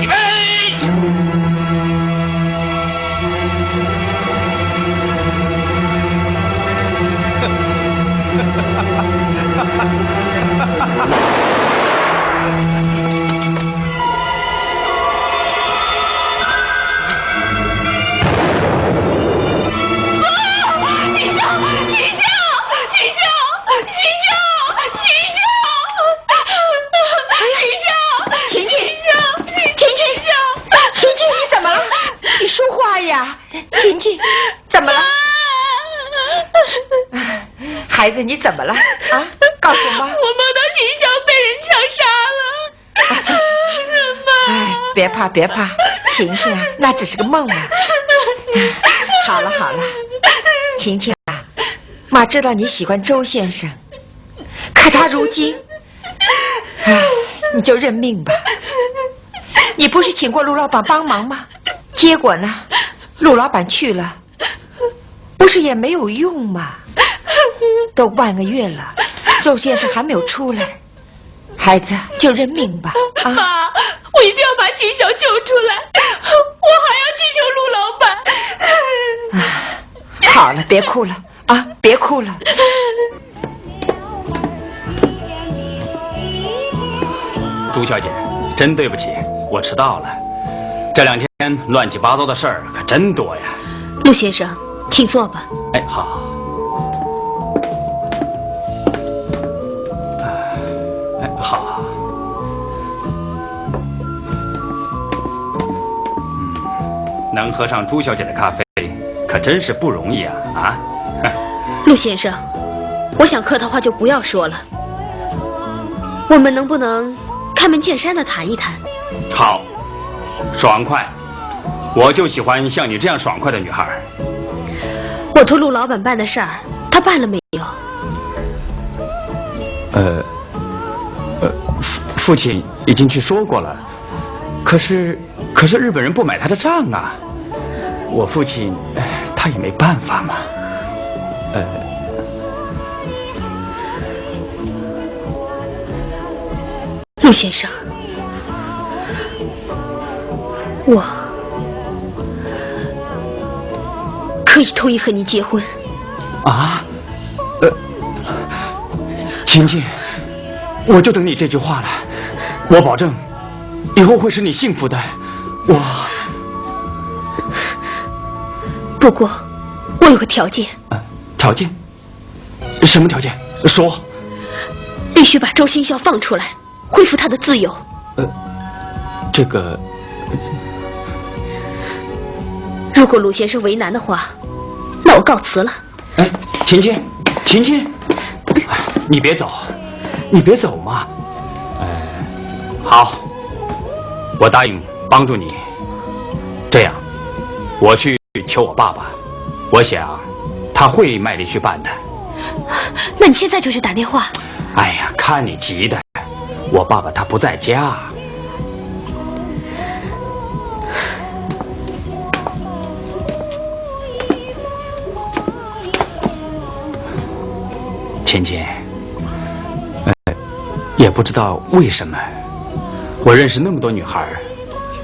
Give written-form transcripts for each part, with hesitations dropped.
预备。孩子，你怎么了啊？告诉妈。我梦到秦霄被人枪杀了。妈，别怕别怕，晴晴啊，那只是个梦啊。好了好了，晴晴啊，妈知道你喜欢周先生，可他如今，你就认命吧。你不是请过陆老板帮忙吗？结果呢，陆老板去了，不是也没有用吗？都半个月了，周先生还没有出来，孩子就认命吧。啊，妈，我一定要把秦晓救出来，我还要去求陆老板。好了，别哭了啊，别哭了。朱小姐，真对不起，我迟到了。这2天乱七八糟的事儿可真多呀。陆先生，请坐吧。哎，好。好，能喝上朱小姐的咖啡，可真是不容易啊！啊，陆先生，我想客套话就不要说了，我们能不能开门见山的谈一谈？好，爽快，我就喜欢像你这样爽快的女孩。我托陆老板办的事儿，他办了没有？父亲已经去说过了，可是日本人不买他的账啊，我父亲他也没办法嘛。陆先生，我可以同意和你结婚。啊？晴晴，我就等你这句话了。我保证，以后会使你幸福的。不过，我有个条件。条件？什么条件？说。必须把周新霄放出来，恢复他的自由。这个，如果陆先生为难的话，那我告辞了。哎，晴晴，晴晴，你别走，你别走嘛。好，我答应帮助你。这样，我去求我爸爸，我想他会卖力去办的。那你现在就去打电话。哎呀，看你急的，我爸爸他不在家。芊芊，也不知道为什么，我认识那么多女孩，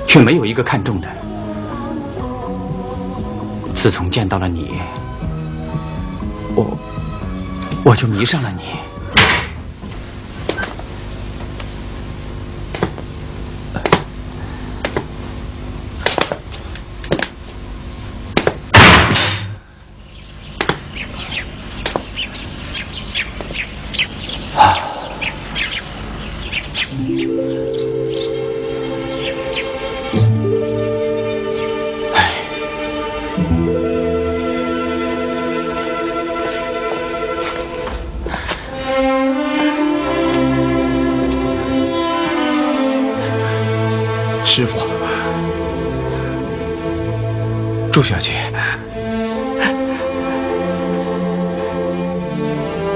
却没有一个看中的。自从见到了你，我就迷上了你。师傅，朱小姐，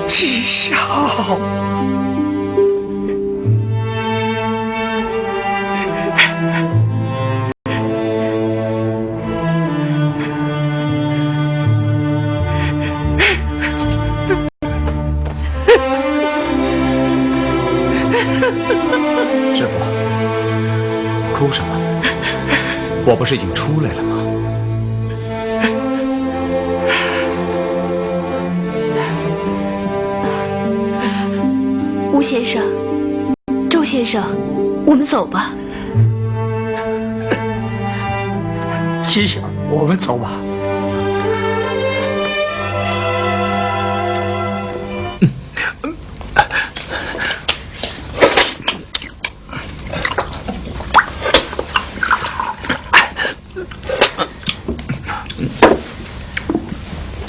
至少师傅，哭什么？我不是已经出来了吗？吴先生，周先生，我们走吧。西行，我们走吧。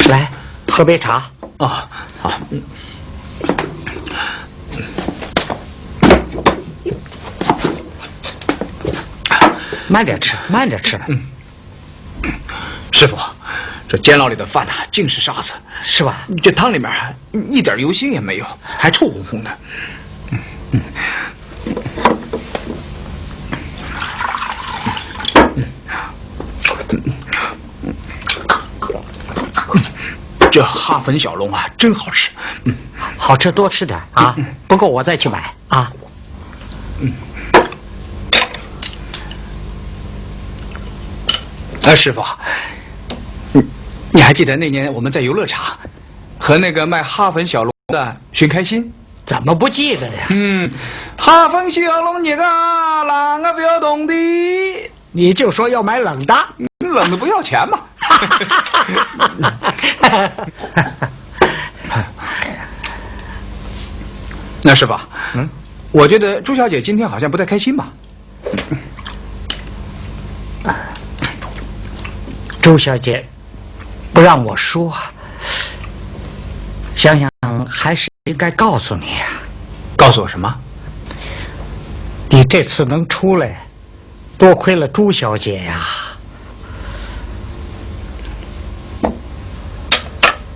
来，喝杯茶。啊，好。慢点吃，慢点吃。师傅，这监牢里的饭尽是沙子，是吧？这汤里面一点油腥也没有，还臭烘烘的。这哈粉小笼真好吃。好吃多吃点啊！不够我再去买啊。师傅，你还记得那年我们在游乐场和那个卖哈粉小笼的寻开心？怎么不记得呀？哈粉小笼你个啷个不要懂的？你就说要买冷的，冷的不要钱嘛。那师傅，我觉得朱小姐今天好像不太开心吧？周小姐不让我说，想想还是应该告诉你呀。告诉我什么？你这次能出来，多亏了朱小姐呀。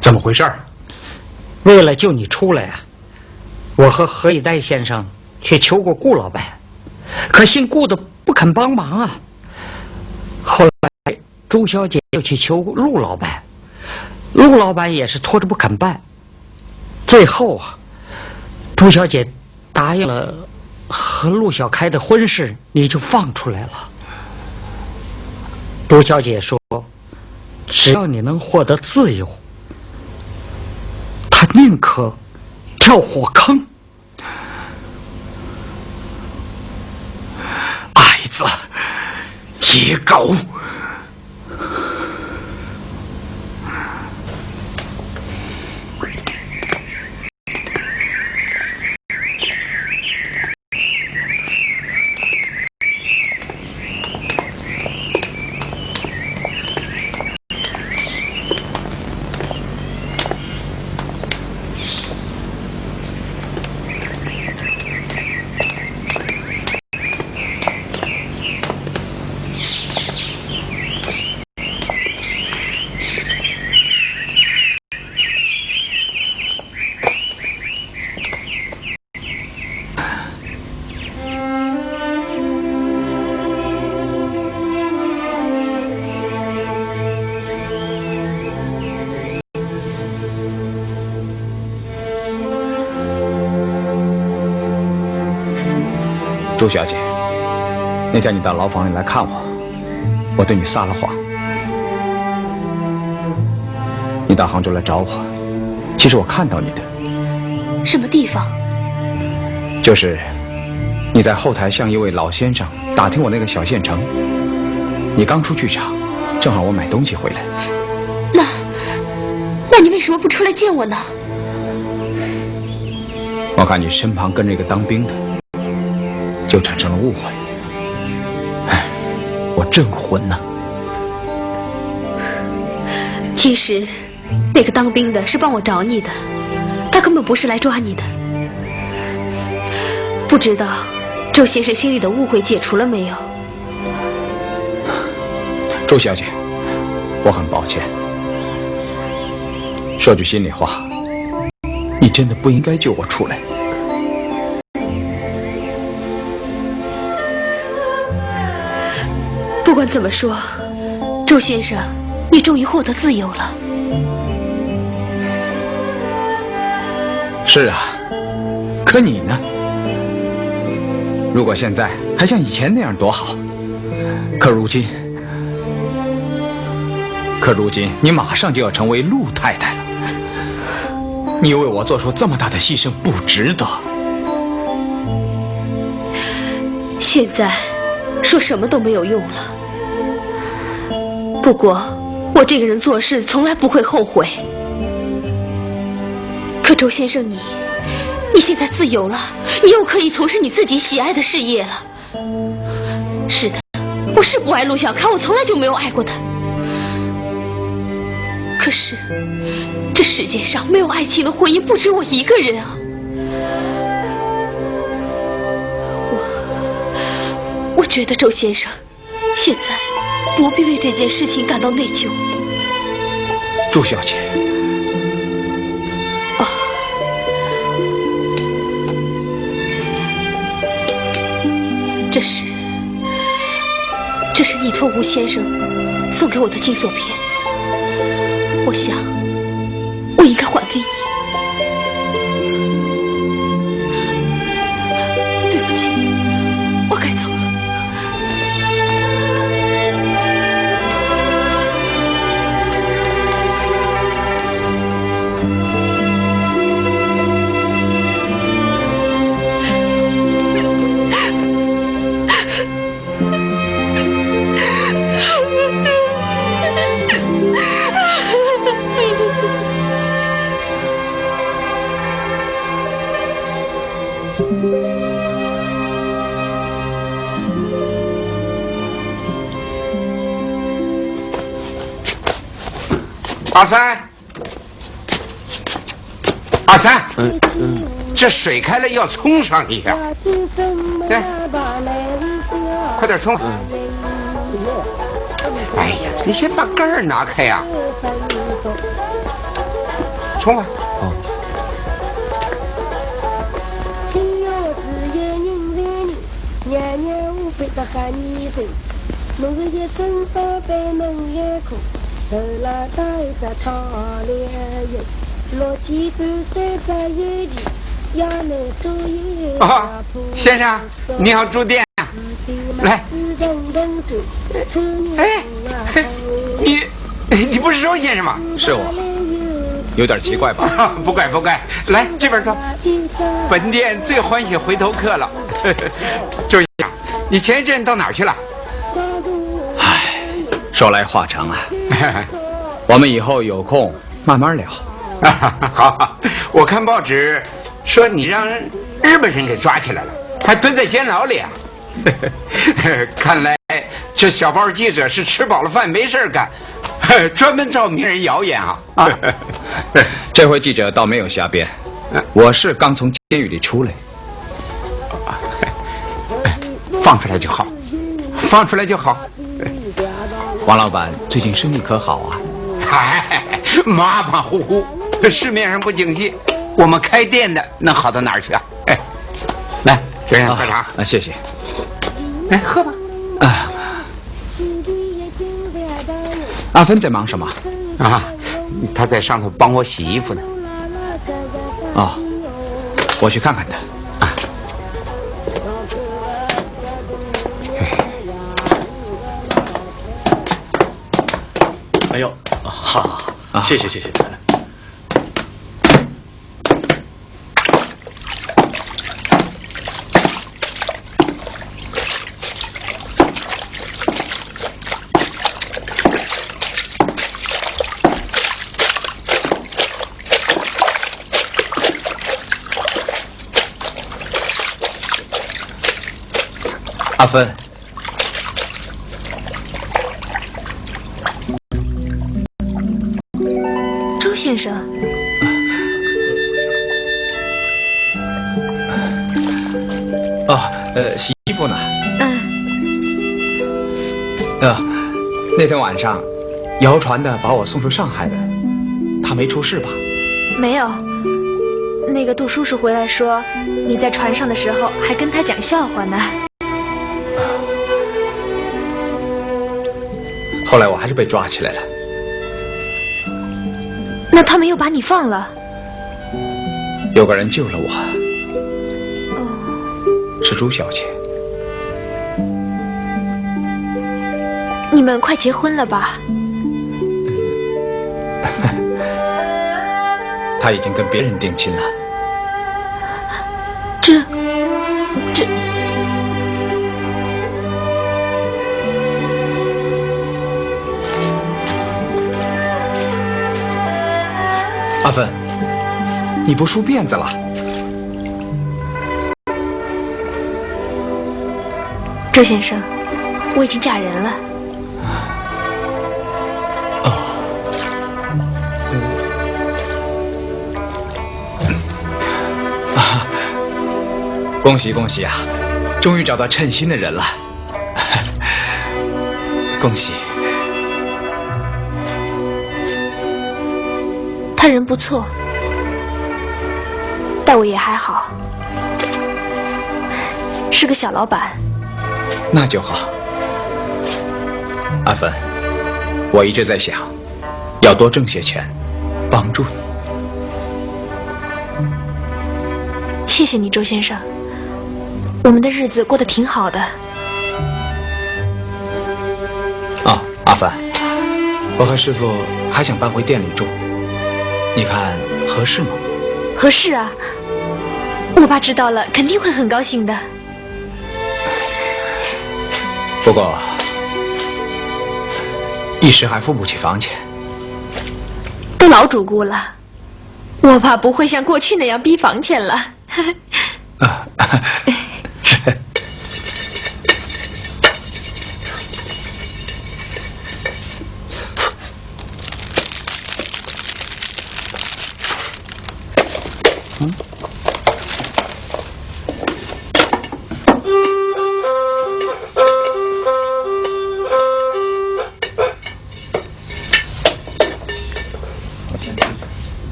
怎么回事？为了救你出来啊，我和何以呆先生去求过顾老板，可惜顾的不肯帮忙啊。后来朱小姐又去求陆老板，陆老板也是拖着不肯办。最后啊，朱小姐答应了和陆小开的婚事，你就放出来了。朱小姐说，只要你能获得自由，她宁可跳火坑。矮子，野狗！朱小姐，那天你到牢房里来看我，我对你撒了谎。你到杭州来找我，其实我看到你的。什么地方？就是你在后台向一位老先生打听我那个小县城。你刚出剧场，正好我买东西回来。那你为什么不出来见我呢？我看你身旁跟着一个当兵的，就产生了误会。哎，我真混呐！其实，那个当兵的是帮我找你的，他根本不是来抓你的。不知道周先生心里的误会解除了没有？周小姐，我很抱歉。说句心里话，你真的不应该救我出来。不管怎么说，周先生，你终于获得自由了。是啊，可你呢？如果现在还像以前那样多好。可如今，你马上就要成为陆太太了，你为我做出这么大的牺牲，不值得。现在说什么都没有用了。不过，我这个人做事从来不会后悔。可周先生你现在自由了，你又可以从事你自己喜爱的事业了。是的，我是不爱陆小开，我从来就没有爱过他。可是，这世界上没有爱情的婚姻不止我一个人啊！我觉得周先生现在不必为这件事情感到内疚。朱小姐。哦，这是你托吴先生送给我的金锁片，我想我应该还给你。对不起，我该走了。阿三，这水开了要冲上去呀！来，快点冲！哎呀，你先把盖儿拿开呀！冲吧！哦。哦，先生，你好，住店啊！来，哎，你不是周先生吗？是我，有点奇怪吧？不怪不怪，来这边坐。本店最欢喜回头客了。周先生，你前一阵到哪儿去了？唉，说来话长啊，我们以后有空慢慢聊。好，我看报纸说你让日本人给抓起来了，还蹲在监牢里啊！看来这小报记者是吃饱了饭没事干，专门造名人谣言啊！这回记者倒没有瞎编，我是刚从监狱里出来。放出来就好，放出来就好。王老板最近生意可好啊？嗨，马马虎虎。市面上不景气，我们开店的能好到哪儿去啊？哎，来，先生喝茶啊，谢谢。来喝吧。啊，阿芬在忙什么？啊，他在上头帮我洗衣服呢。哦，我去看看他。啊。哎呦，好，谢谢谢谢。阿芬，周先生，洗衣服呢？那天晚上，谣传的把我送出上海的，他没出事吧？没有，那个杜叔叔回来说，你在船上的时候还跟他讲笑话呢。后来我还是被抓起来了。那他们又把你放了？有个人救了我。哦，是朱小姐。你们快结婚了吧？他已经跟别人定亲了。这，阿芬，你不梳辫子了？周先生，我已经嫁人了。恭喜恭喜啊！终于找到称心的人了，恭喜！他人不错，待我也还好，是个小老板。那就好。阿芬，我一直在想，要多挣些钱，帮助你。谢谢你，周先生。我们的日子过得挺好的。啊，阿芬，我和师傅还想搬回店里住，你看合适吗？合适啊，我爸知道了肯定会很高兴的。不过一时还付不起房钱。都老主顾了，我爸不会像过去那样逼房钱了。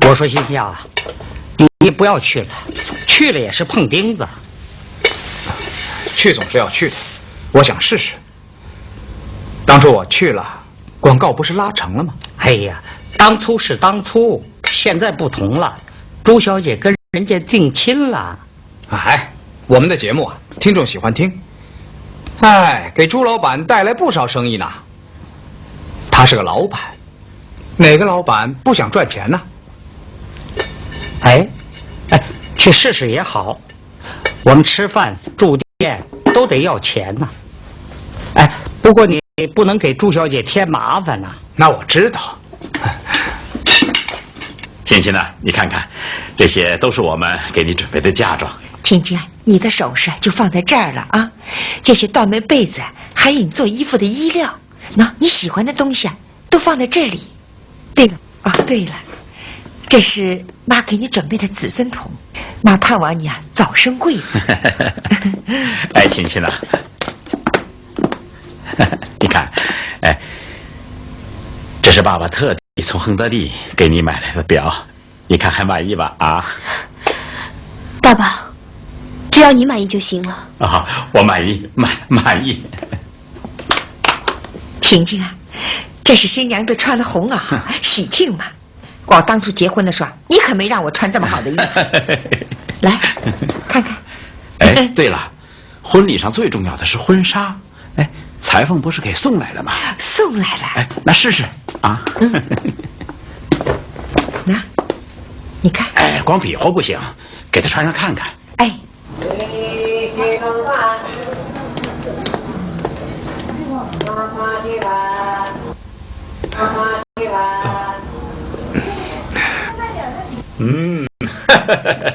我说心夏，你不要去了，去了也是碰钉子。去总是要去的，我想试试。当初我去了，广告不是拉成了吗？哎呀，当初是当初，现在不同了。朱小姐跟人家定亲了。哎，我们的节目啊，听众喜欢听。哎，给朱老板带来不少生意呢。他是个老板，哪个老板不想赚钱呢？哎，去试试也好。我们吃饭住店都得要钱呐。哎，不过你不能给朱小姐添麻烦呐。那我知道。青青呢？你看看，这些都是我们给你准备的嫁妆。青青，你的首饰就放在这儿了啊。这些缎梅被子，还有你做衣服的衣料，那你喜欢的东西啊，都放在这里。对了，哦，对了，这是妈给你准备的子孙桶，妈盼望你啊早生贵子。哎，青青啊，你看，哎，这是爸爸特地从亨德利给你买来的表，你看还满意吧？啊，爸爸，只要你满意就行了。啊，我满意，满意。晴晴啊，这是新娘子穿的红袄，喜庆嘛。我当初结婚的时候，你可没让我穿这么好的衣服。来，看看。哎，对了，婚礼上最重要的是婚纱。哎，裁缝不是给送来了吗？送来了。哎，那试试啊。那，你看。哎，光比划不行，给他穿上看看。哎。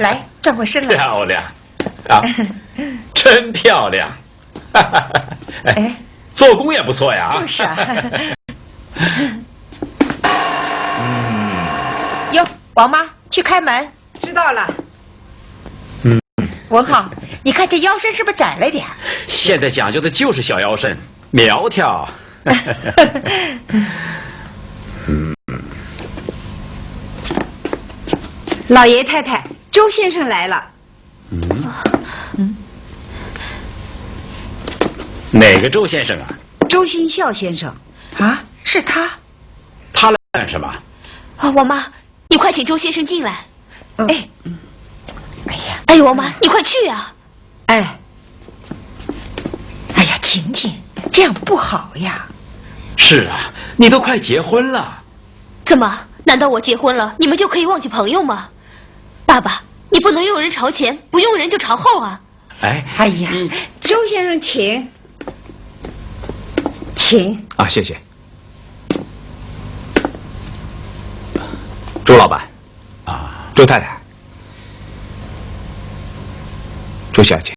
来，转过身来。漂亮，啊，真漂亮。哎，做工也不错呀。就是啊。哟，王妈，去开门。知道了。文浩，你看这腰身是不是窄了点？现在讲究的就是小腰身，苗条。老爷太太，周先生来了。哪个周先生啊？周新孝先生。啊，是他。他来干什么？啊，王妈，你快请周先生进来。哎，哎呀，王妈，你快去啊！哎呀，晴晴，这样不好呀。是啊，你都快结婚了。怎么？难道我结婚了，你们就可以忘记朋友吗？爸爸，你不能用人朝前，不用人就朝后啊！哎呀，周先生，请，请啊，谢谢。朱老板，啊，朱太太，朱小姐，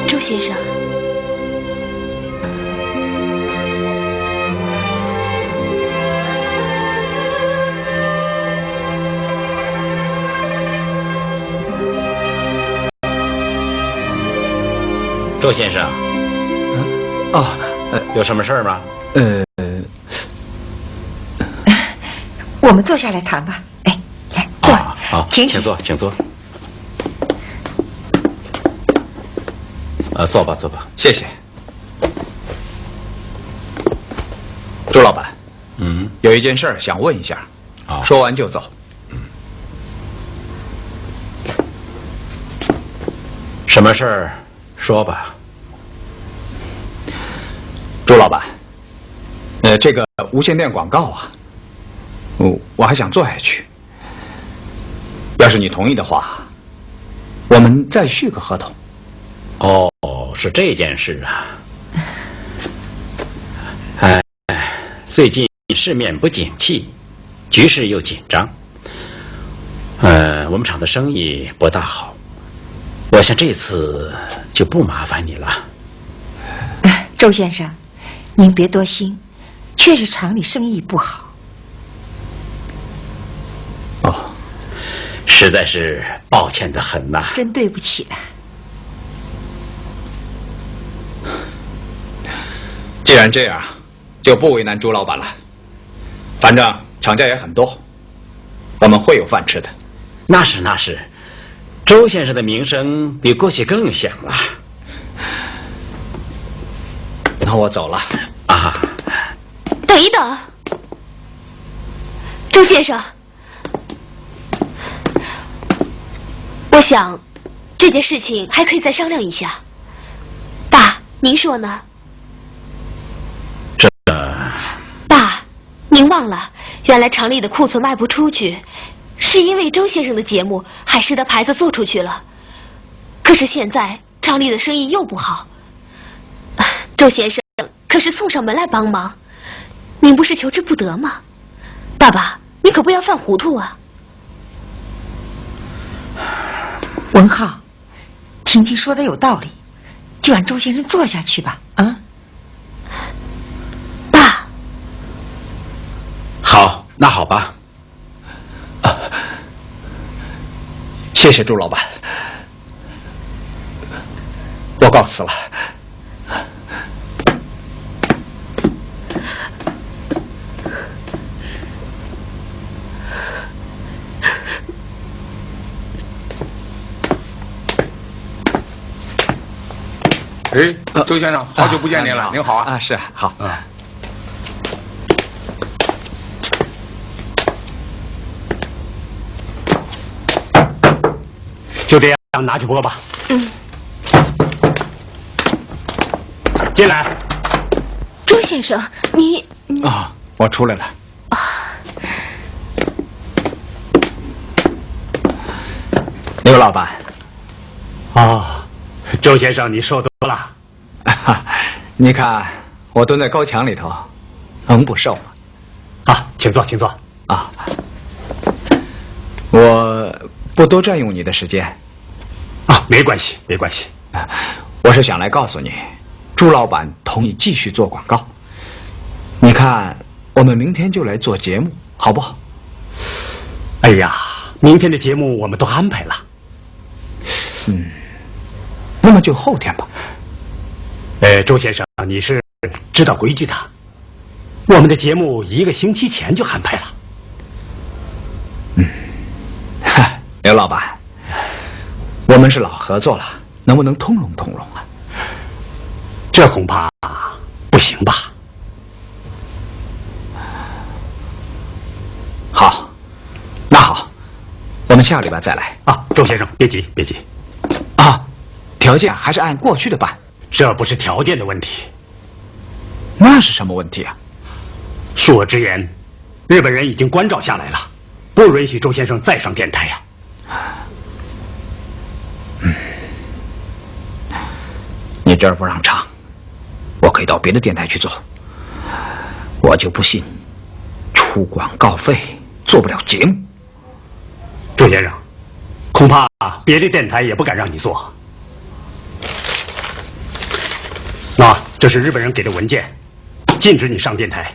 周先生，周先生，有什么事儿吗？我们坐下来谈吧。哎，来坐，好，请坐，请坐。坐吧，坐吧。谢谢。朱老板，有一件事儿想问一下，说完就走。什么事儿？说吧。朱老板，这个无线电广告啊，我还想做下去。要是你同意的话，我们再续个合同。哦，是这件事啊。最近市面不景气，局势又紧张，我们厂的生意不大好。我想这次就不麻烦你了。周先生，您别多心，确实厂里生意不好。哦，实在是抱歉得很呐。真对不起了。既然这样，就不为难朱老板了。反正厂家也很多，我们会有饭吃的。那是那是，周先生的名声比过去更响了。那我走了啊。等一等，周先生，我想这件事情还可以再商量一下。爸，您说呢？爸，您忘了，原来厂里的库存卖不出去，是因为周先生的节目海狮的牌子做出去了。可是现在厂里的生意又不好，周先生可是送上门来帮忙，您不是求之不得吗？爸爸，你可不要犯糊涂啊！文浩，晴晴说的有道理，就让周先生做下去吧。啊，爸，好，那好吧。谢谢朱老板，我告辞了。哎，周先生，好久不见您了，您好啊！是好。就这样，拿去播吧。进来。周先生，你我出来了。刘老板。周先生，你受多了。你看我蹲在高墙里头，能不瘦吗？请坐，请坐。我不多占用你的时间。没关系，没关系。我是想来告诉你，朱老板同意继续做广告。你看，我们明天就来做节目，好不好？哎呀，明天的节目我们都安排了。那么就后天吧。周先生，你是知道规矩的，我们的节目1个星期前就安排了。刘老板，我们是老合作了，能不能通融通融啊？这恐怕不行吧？好，那好，我们下个礼拜再来。周先生，别急，别急。条件还是按过去的办。这不是条件的问题，那是什么问题啊？恕我直言，日本人已经关照下来了，不允许周先生再上电台呀。你这儿不让唱，我可以到别的电台去做。我就不信，出广告费做不了节目。周先生，恐怕别的电台也不敢让你做。那这是日本人给的文件，禁止你上电台。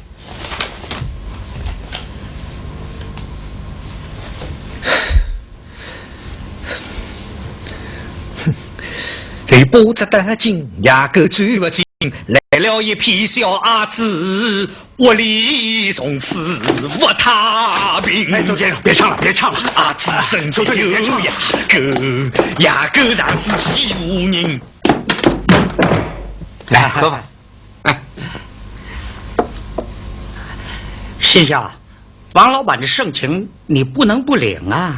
你不知道紧，压根追不紧。来了一批小伢子，我李从此我踏平。哎，周先生，别唱了，别唱了！伢子生就有牙根，牙根上是西湖人。来喝吧。心想，王老板的盛情你不能不领啊！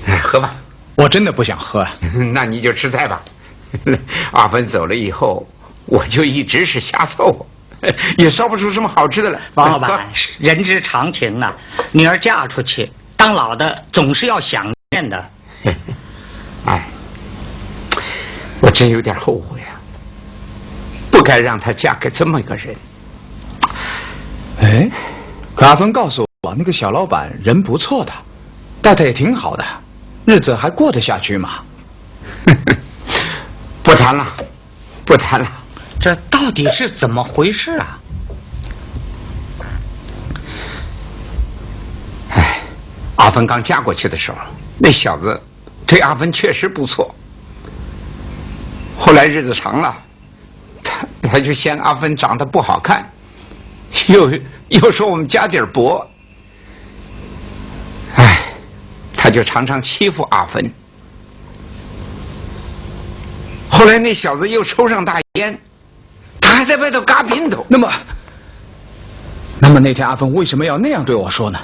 哎，喝吧。我真的不想喝。那你就吃菜吧。阿芬走了以后，我就一直是瞎凑合，也烧不出什么好吃的来。王老板，人之常情啊，女儿嫁出去，当老的总是要想念的。哎，我真有点后悔啊，不该让她嫁给这么一个人。哎，可阿芬告诉我，那个小老板人不错的，待他也挺好的，日子还过得下去嘛。不谈了，不谈了。这到底是怎么回事啊？哎，阿芬刚嫁过去的时候，那小子对阿芬确实不错。后来日子长了，他就嫌阿芬长得不好看，又说我们家底儿薄。哎，他就常常欺负阿芬。后来那小子又抽上大烟，他还在外头嘎姘头。那么那天阿芬为什么要那样对我说呢？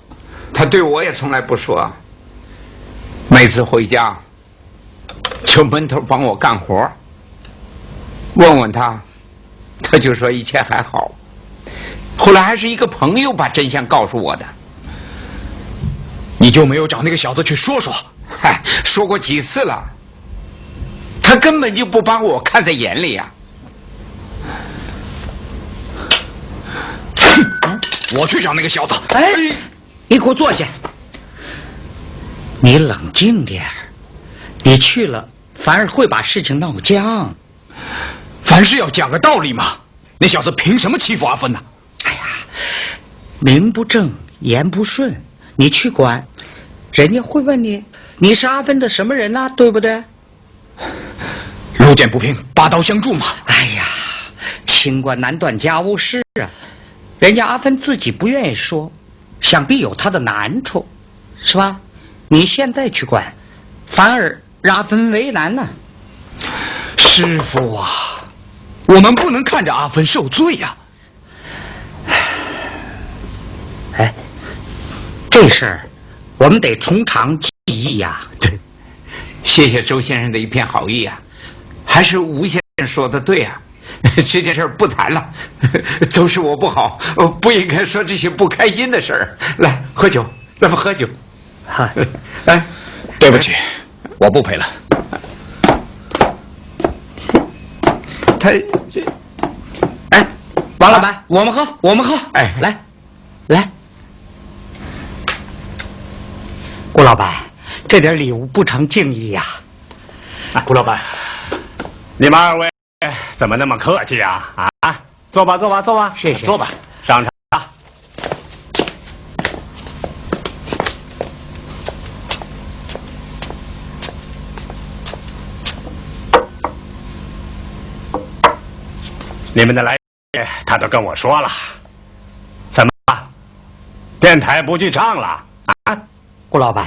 他对我也从来不说，每次回家就闷头帮我干活，问问他，他就说一切还好。后来还是一个朋友把真相告诉我的。你就没有找那个小子去说说？嗨，说过几次了，他根本就不把我看在眼里呀。我去找那个小子。哎，你给我坐下。你冷静点儿，你去了反而会把事情闹僵。凡事要讲个道理嘛。那小子凭什么欺负阿芬呢？哎呀，名不正言不顺，你去管，人家会问你是阿芬的什么人啊，对不对？路见不平，拔刀相助嘛。哎呀，清官难断家务事啊，人家阿芬自己不愿意说，想必有她的难处，是吧？你现在去管，反而让阿芬为难呢。师傅啊，我们不能看着阿芬受罪呀。哎，这事儿我们得从长计议呀。对，谢谢周先生的一片好意啊。还是吴先生说的对啊，这件事儿不谈了，都是我不好，不应该说这些不开心的事儿。来，喝酒，咱们喝酒。哈，哎，对不起，我不陪了。他这，哎，王老板，我们喝。哎，来，顾老板，这点礼物不成敬意呀。顾老板，你们二位怎么那么客气啊？啊，坐吧，谢谢，坐吧，上茶。你们的来意他都跟我说了，怎么电台不去唱了啊？顾老板，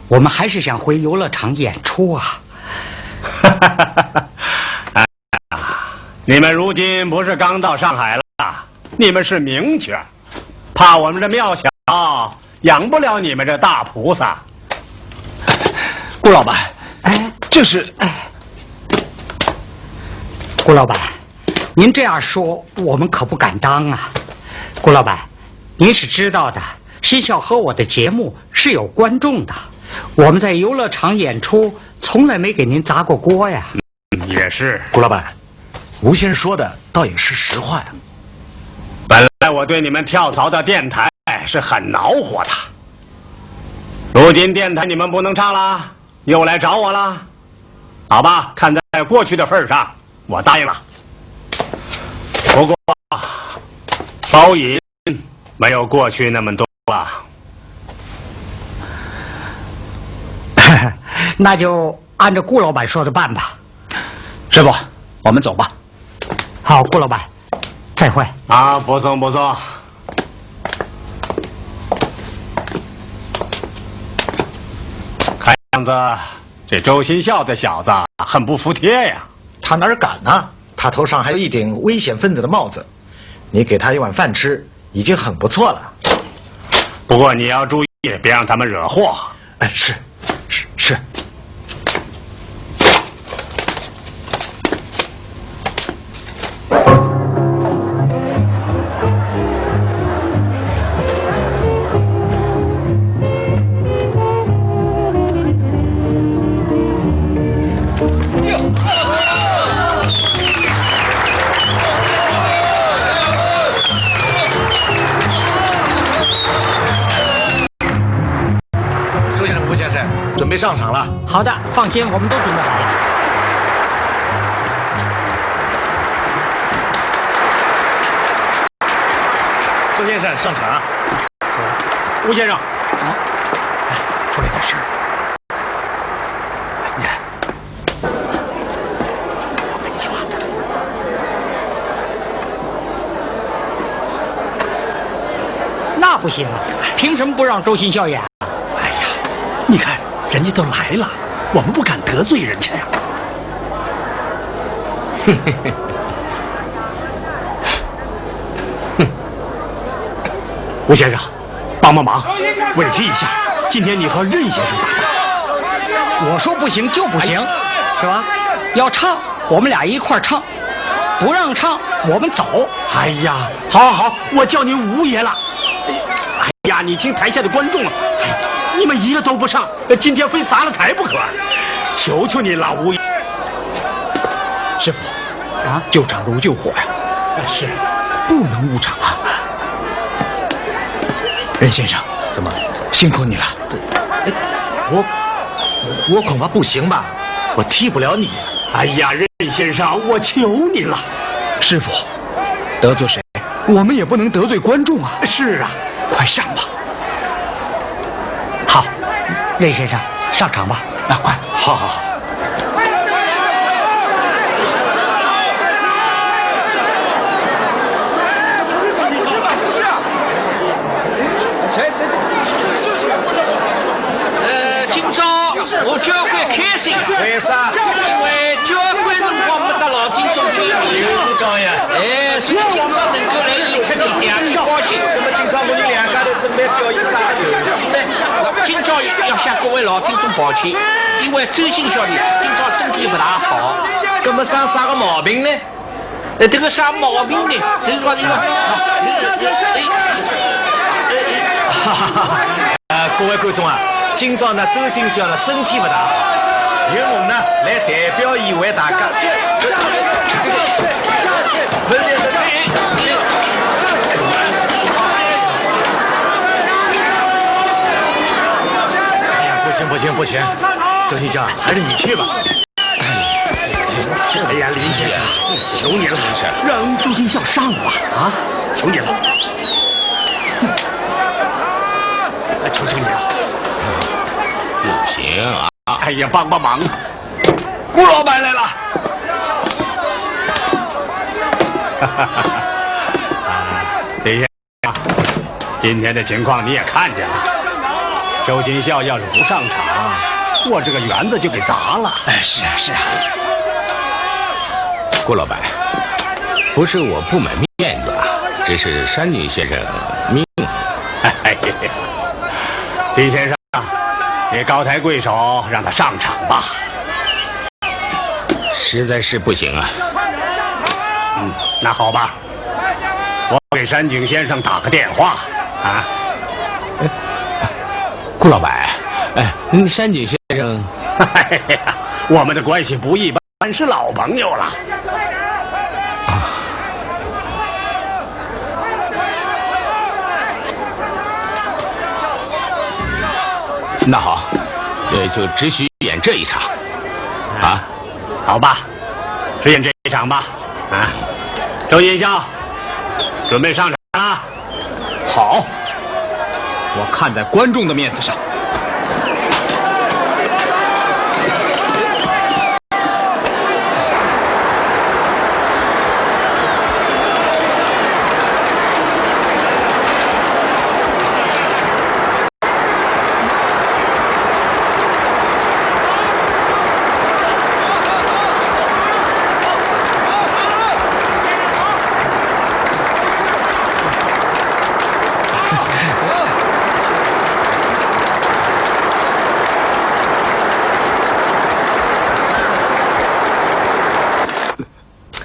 我们还是想回游乐场演出啊。哎呀，你们如今不是刚到上海了，你们是名角，怕我们这庙小养不了你们这大菩萨。顾老板，哎，这是顾老板，您这样说，我们可不敢当啊。顾老板，您是知道的，新校和我的节目是有观众的，我们在游乐场演出，从来没给您砸过锅呀。也是，顾老板，吴先生说的倒也是实话呀。本来我对你们跳槽的电台是很恼火的，如今电台你们不能唱了，又来找我了。好吧，看在过去的份上，我答应了。不过包银没有过去那么多了。那就按照顾老板说的办吧。师傅，我们走吧。好，顾老板，再会。啊，不送不送。看样子这周新孝这小子很不服帖呀。他哪儿敢呢？他头上还有一顶危险分子的帽子，你给他一碗饭吃已经很不错了。不过你要注意，别让他们惹祸。哎，是。准备上场了。好的，放心，我们都准备好了。周先生上场。吴先生，出了点事儿。你看，我跟你说，那不行啊，凭什么不让周新孝演？哎呀，你看。人家都来了，我们不敢得罪人家呀。吴先生，帮忙，委屈一下，今天你和任先生搭档。我说不行就不行，是吧？要唱，我们俩一块唱；不让唱，我们走。哎呀，好，我叫您吴爷了。哎呀，你听台下的观众啊。你们一个都不上，今天非砸了台不可！求求你了，吴爷。师傅，啊，救场如救火呀！是，不能误场啊！任先生，怎么辛苦你了？我恐怕不行吧，我替不了你。哎呀，任先生，我求您了。师傅，得罪谁，我们也不能得罪观众啊。是啊，快上吧。好，任先生，上场吧。啊，快，好。今朝我交关开心，为啥？因为交关辰光没得老听众见面。所以今朝能够来演出这下去高兴。那么今朝我们两家头准备表演啥游戏呢？今朝要向各位老听众抱歉，因为周新小弟今朝身体不大好。那么生啥个毛病呢？这个啥毛病呢？就是说各位观众啊，今朝呢周新小呢身体不大好，由我呢来代表伊为大家。不行，周新香，还是你去吧。哎呀，林先生，求你了，让周新孝上吧，啊，求你了，求你了。不行啊！哎呀，帮忙！顾老板来了。林先生，今天的情况你也看见了。周金孝要是不上场，我这个园子就给砸了。哎，是啊。顾老板，不是我不买面子啊，只是山女先生命。林先生，你高抬贵手，让他上场吧。实在是不行啊。那好吧，我给山井先生打个电话啊。顾老板，山井先生，哎呀，我们的关系不一般，是老朋友了。那好，就只许演这一场，啊，好吧，只演这一场吧，啊，周音效，准备上场啊！好，我看在观众的面子上。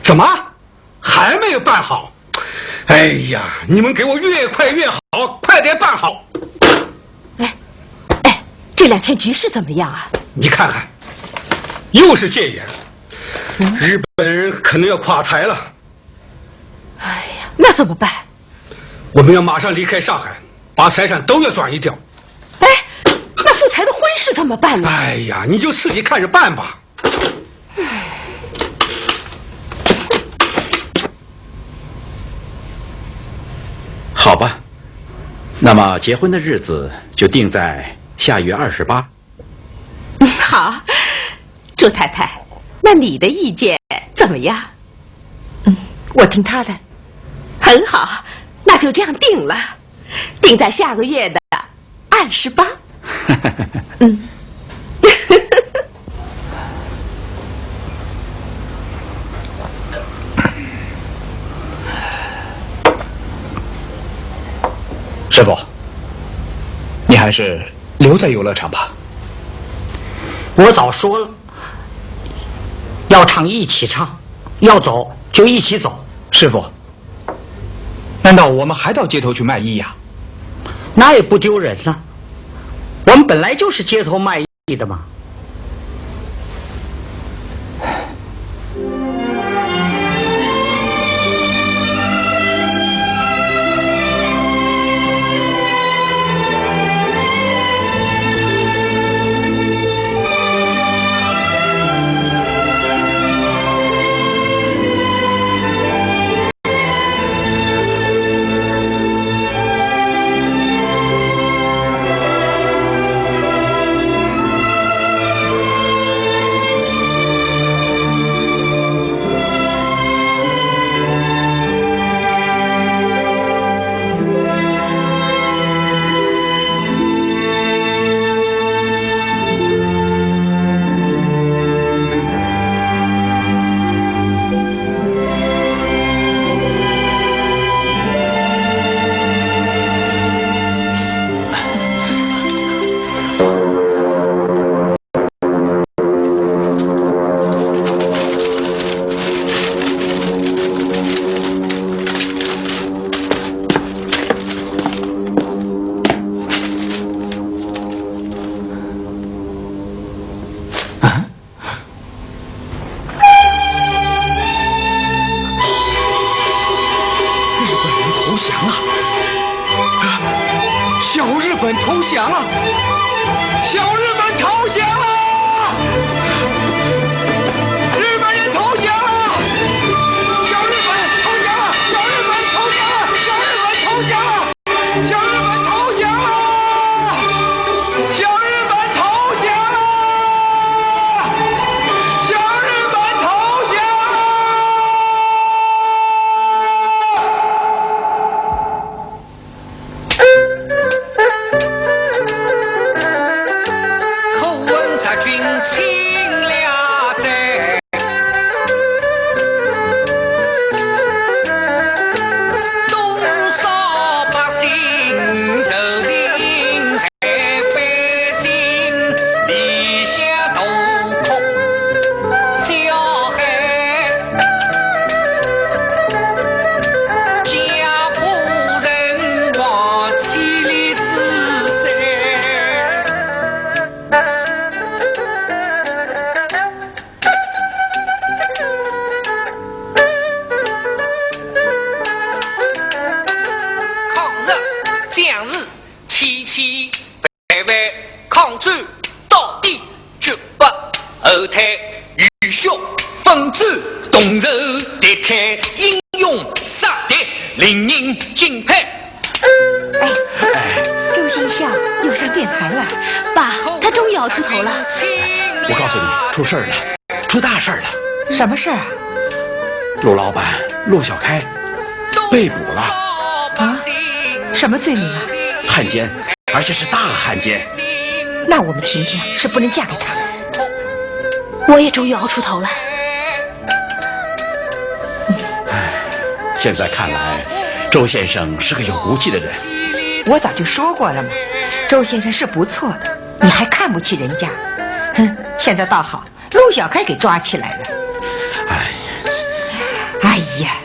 怎么还没有办好？哎呀，你们给我越快越好，快点办好！这2天局势怎么样啊？你看看，又是戒严，日本人可能要垮台了。哎呀，那怎么办？我们要马上离开上海，把财产都要转移掉。那富才的婚事怎么办呢？哎呀，你就自己看着办吧。好吧，那么结婚的日子就定在下月28。好，朱太太，那你的意见怎么样？我听他的。很好，那就这样定了，定在下个月的28。师傅，你还是留在游乐场吧。我早说了，要唱一起唱，要走就一起走。师傅，难道我们还到街头去卖艺呀？那也不丢人了，我们本来就是街头卖艺的嘛。投降了！小日本投降了！小日本投降了！日本人投降了！小日本投降了！小日本投降了！小日本投降了！小日本投降了！小日本投降了！小日本投降了！口吻杀君亲了。起起反反抗战到底，绝不后退，雨雪奋战动手敌开，英勇杀敌，令人敬佩。周先生又上电台了，爸，他终于熬出头了。我告诉你，出事儿了，出大事儿了！什么事儿啊？陆老板陆小开被捕了啊！什么罪名啊？汉奸，而且是大汉奸。那我们晴晴是不能嫁给他。我也终于熬出头了。现在看来，周先生是个有骨气的人。我早就说过了嘛，周先生是不错的，你还看不起人家？哼，现在倒好，陆小开给抓起来了。哎呀，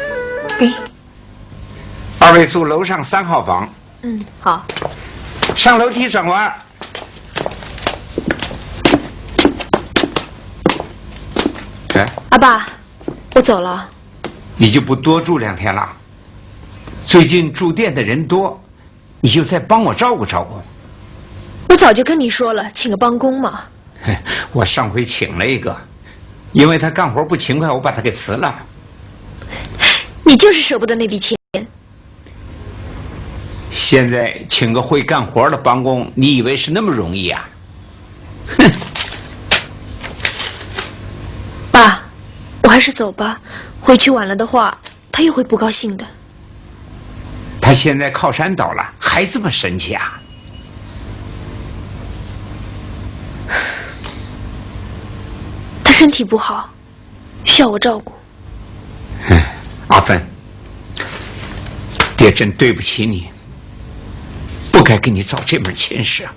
给二位住楼上3号房。嗯，好。上楼梯转弯。哎，阿爸，我走了。你就不多住2天了？最近住店的人多，你就再帮我照顾照顾。我早就跟你说了，请个帮工嘛。我上回请了一个，因为他干活不勤快，我把他给辞了。你就是舍不得那笔钱。现在请个会干活的帮工，你以为是那么容易啊？哼！爸，我还是走吧，回去晚了的话，他又会不高兴的。他现在靠山倒了，还这么神气啊？他身体不好，需要我照顾。阿芬，爹真对不起你，不该给你找这门亲事啊。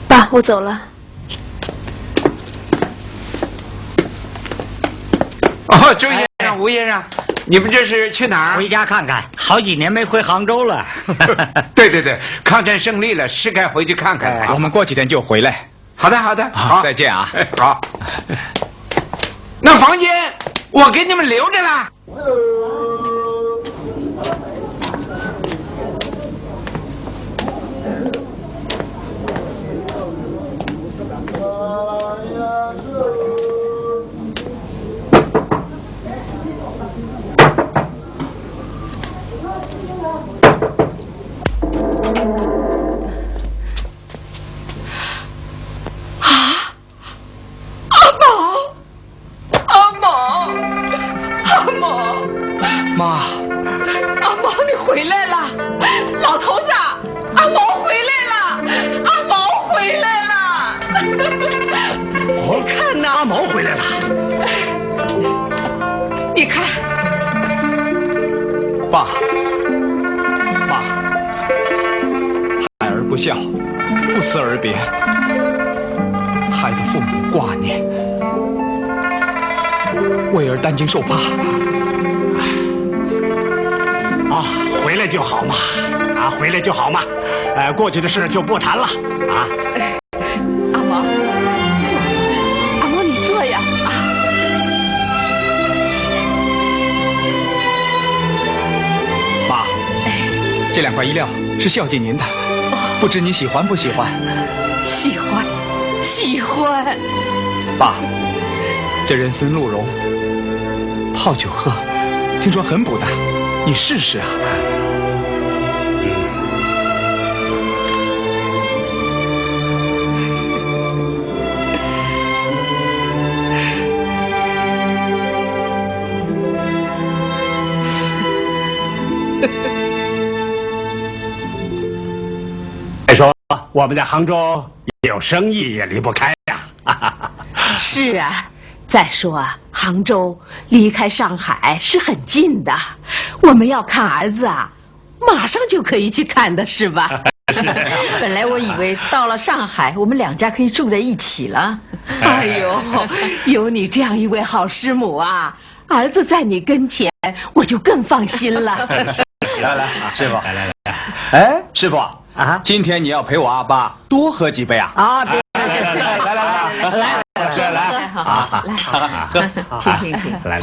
爸，我走了。哦，周先生、吴先生，你们这是去哪儿？回家看看，好几年没回杭州了。对对对，抗战胜利了，是该回去看看。我们过几天就回来。好的，好的，好，再见啊！好。那房间我给你们留着了。妈，阿毛，你回来了！老头子，阿毛回来了！阿毛回来了！你看呐，阿毛回来了。你看，爸，妈，孩儿不孝，不辞而别，害得父母挂念，为儿担惊受怕。啊，回来就好嘛，啊，回来就好嘛，过去的事就不谈了，啊。阿毛，坐，阿毛你坐呀，啊。妈，这2块衣料是孝敬您的，不知你喜欢不喜欢？喜欢，喜欢。爸，这人参鹿茸泡酒喝，听说很补的。你试试啊！再说我们在杭州有生意也离不开呀。是啊。再说啊，杭州离开上海是很近的，我们要看儿子啊，马上就可以去看的，是吧？本来我以为到了上海，我们2家可以住在一起了。哎呦，有你这样一位好师母啊，儿子在你跟前，我就更放心了。来，师傅，来。哎，师傅啊，今天你要陪我阿爸多喝几杯啊？啊，对，来，来，好，来，请，来。